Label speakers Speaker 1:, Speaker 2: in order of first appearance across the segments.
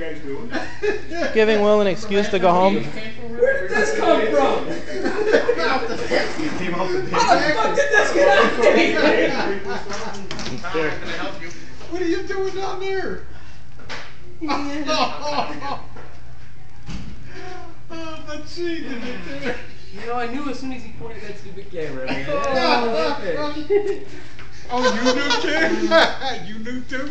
Speaker 1: guys doing?
Speaker 2: Giving Will an excuse to go home.
Speaker 3: Where did this come from?
Speaker 1: You came off the
Speaker 3: How the fuck did this get out of me?
Speaker 1: How can I help you?
Speaker 4: What are you doing down there? Oh, the cheating it there.
Speaker 3: You know, I knew as soon as he pointed that stupid camera at me.
Speaker 4: Oh, you knew too? You knew too?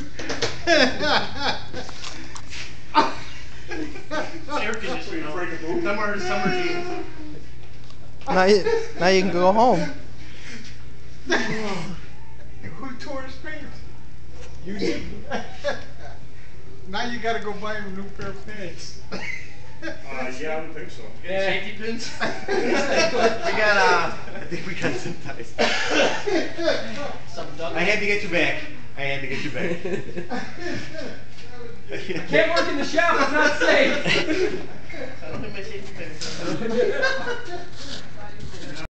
Speaker 1: Air conditioning. Summer jeans.
Speaker 2: Now you can go home.
Speaker 4: Who tore his pants? You did. Now you gotta go buy him a new pair of pants.
Speaker 1: Yeah, I would think so.
Speaker 3: Yeah.
Speaker 1: Safety pins? I think we got some ties. I had to get you back. I
Speaker 3: Can't work in the shop, it's not safe.
Speaker 1: I don't think my safety pins are.